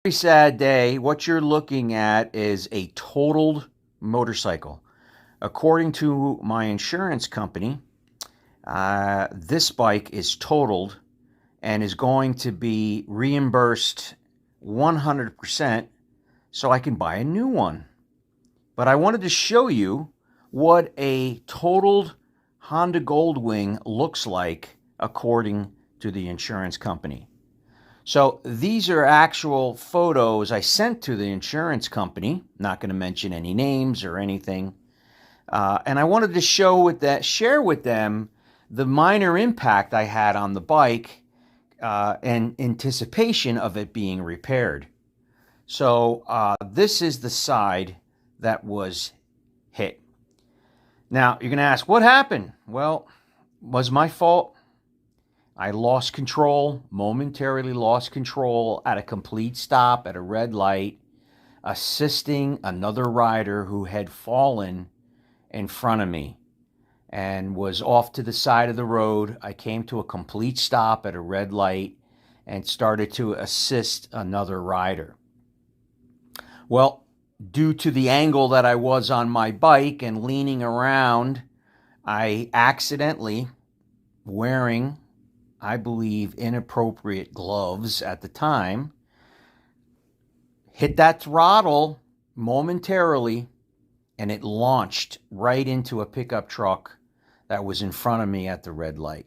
Very sad day. What you're looking at is a totaled motorcycle. According to my insurance company, this bike is totaled and is going to be reimbursed 100% so I can buy a new one. But I wanted to show you what a totaled Honda Goldwing looks like according to the insurance company. So these are actual photos I sent to the insurance company. Not going to mention any names or anything. And I wanted to share with them the minor impact I had on the bike and anticipation of it being repaired. So this is the side that was hit. Now you're going to ask, what happened? Well, it was my fault. I lost control, momentarily lost control at a complete stop at a red light, assisting another rider who had fallen in front of me and was off to the side of the road. I came to a complete stop at a red light and started to assist another rider. Well, due to the angle that I was on my bike and leaning around, I accidentally, wearing, I believe, inappropriate gloves at the time, hit that throttle momentarily, and it launched right into a pickup truck that was in front of me at the red light.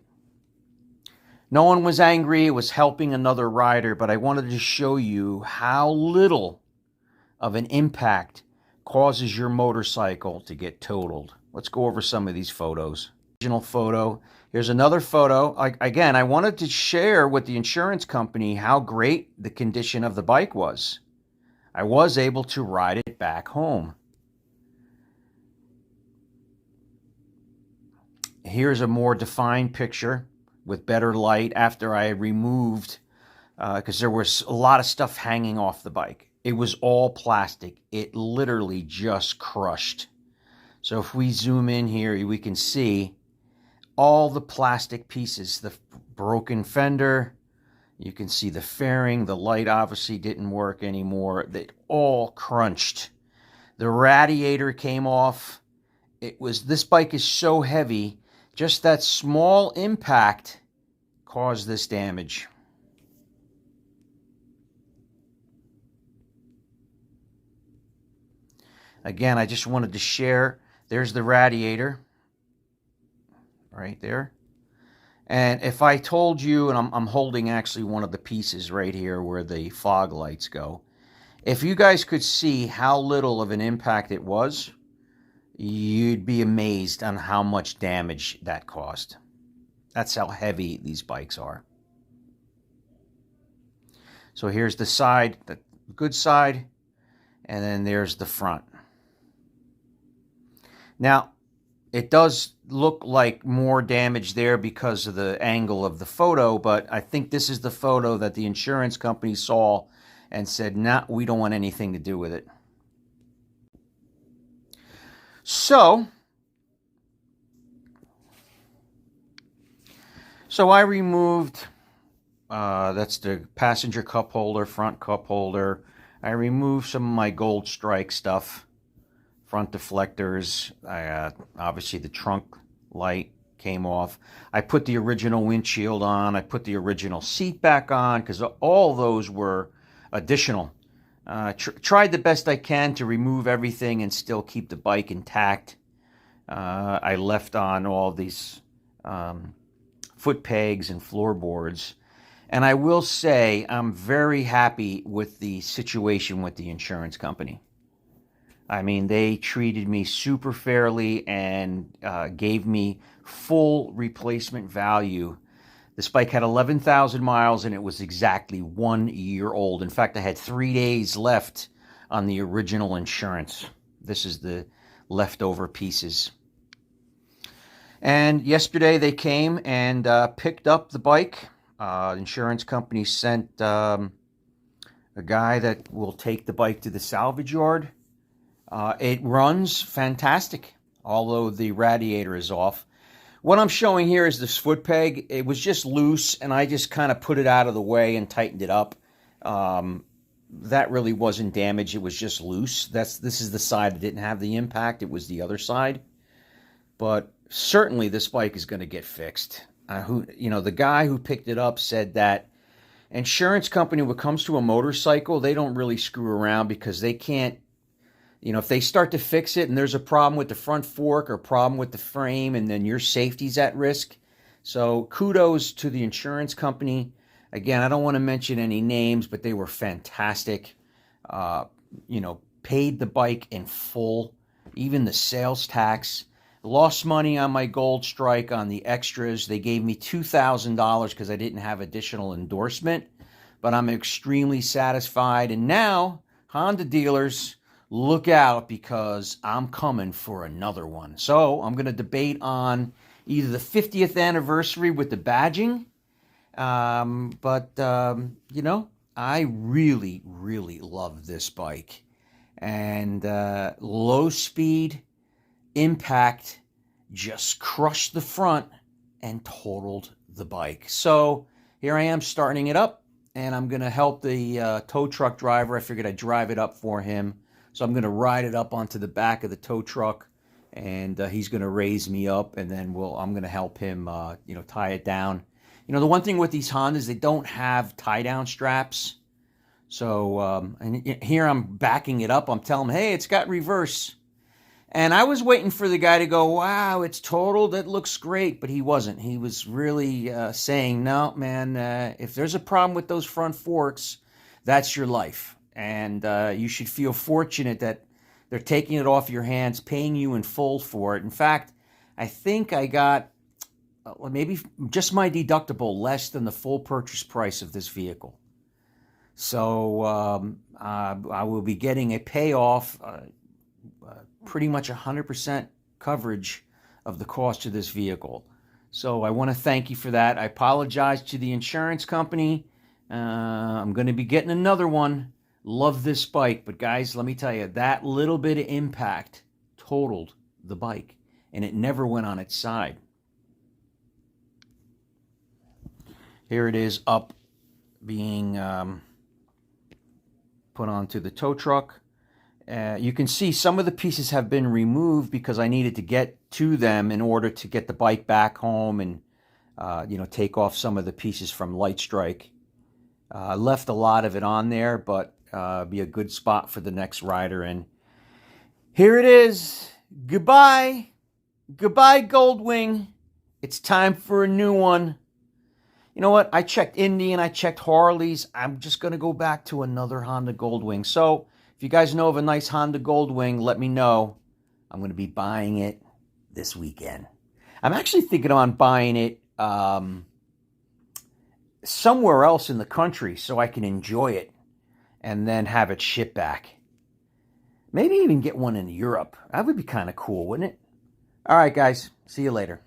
No one was angry. It was helping another rider, but I wanted to show you how little of an impact causes your motorcycle to get totaled. Let's go over some of these photos. Original photo. Here's another photo. Again, I wanted to share with the insurance company how great the condition of the bike was. I was able to ride it back home. Here's a more defined picture with better light after I removed, because there was a lot of stuff hanging off the bike. It was all plastic. It literally just crushed. So if we zoom in here, we can see all the plastic pieces, the broken fender, you can see the fairing, the light obviously didn't work anymore. They all crunched. The radiator came off. This bike is so heavy, just that small impact caused this damage. Again, I just wanted to share. There's the radiator right there. And if I told you, and I'm holding actually one of the pieces right here where the fog lights go, if you guys could see how little of an impact it was, you'd be amazed on how much damage that caused. That's how heavy these bikes are. So here's the side, the good side, and then there's the front. Now, it does look like more damage there because of the angle of the photo, but I think this is the photo that the insurance company saw and said, nah, we don't want anything to do with it. So I removed, that's the passenger cup holder, front cup holder. I removed some of my Gold Strike stuff. Front deflectors, obviously the trunk light came off. I put the original windshield on. I put the original seat back on because all those were additional. Tried the best I can to remove everything and still keep the bike intact. I left on all these foot pegs and floorboards. And I will say I'm very happy with the situation with the insurance company. I mean, they treated me super fairly and gave me full replacement value. This bike had 11,000 miles and it was exactly 1 year old. In fact, I had 3 days left on the original insurance. This is the leftover pieces. And yesterday they came and picked up the bike. Insurance company sent a guy that will take the bike to the salvage yard. It runs fantastic, although the radiator is off. What I'm showing here is this foot peg. It was just loose, and I just kind of put it out of the way and tightened it up. that really wasn't damaged. It was just loose. This is the side that didn't have the impact. It was the other side. But certainly this bike is going to get fixed. The guy who picked it up said that insurance company, when it comes to a motorcycle, they don't really screw around because they can't, if they start to fix it and there's a problem with the front fork or a problem with the frame, and then your safety's at risk. So kudos to the insurance company. Again, I don't want to mention any names, but they were fantastic. Paid the bike in full, even the sales tax. Lost money on my Gold Strike on the extras. They gave me $2,000 because I didn't have additional endorsement, but I'm extremely satisfied. And now, Honda dealers, look out because I'm coming for another one. So I'm going to debate on either the 50th anniversary with the badging, I really, really love this bike. And low speed impact just crushed the front and totaled the bike. So here I am starting it up, and I'm going to help the tow truck driver. I figured I'd drive it up for him. So I'm going to ride it up onto the back of the tow truck, and he's going to raise me up, and then I'm going to help him, tie it down. The one thing with these Hondas, they don't have tie-down straps. So, and here I'm backing it up. I'm telling him, hey, it's got reverse. And I was waiting for the guy to go, wow, it's totaled. That looks great. But he wasn't. He was really saying, no, man, if there's a problem with those front forks, that's your life. And you should feel fortunate that they're taking it off your hands, paying you in full for it. In fact, I think I got maybe just my deductible less than the full purchase price of this vehicle. So I will be getting a payoff, pretty much 100% coverage of the cost of this vehicle. So I want to thank you for that. I apologize to the insurance company. I'm going to be getting another one. Love this bike, but guys, let me tell you, that little bit of impact totaled the bike, and it never went on its side. Here it is up, being put onto the tow truck. You can see some of the pieces have been removed because I needed to get to them in order to get the bike back home and take off some of the pieces from Light Strike. I left a lot of it on there, but be a good spot for the next rider. And here it is. Goodbye. Goodbye, Goldwing. It's time for a new one. You know what? I checked Indian. I checked Harleys. I'm just going to go back to another Honda Goldwing. So if you guys know of a nice Honda Goldwing, let me know. I'm going to be buying it this weekend. I'm actually thinking on buying it somewhere else in the country so I can enjoy it and then have it shipped back. Maybe even get one in Europe. That would be kind of cool, wouldn't it? All right, guys. See you later.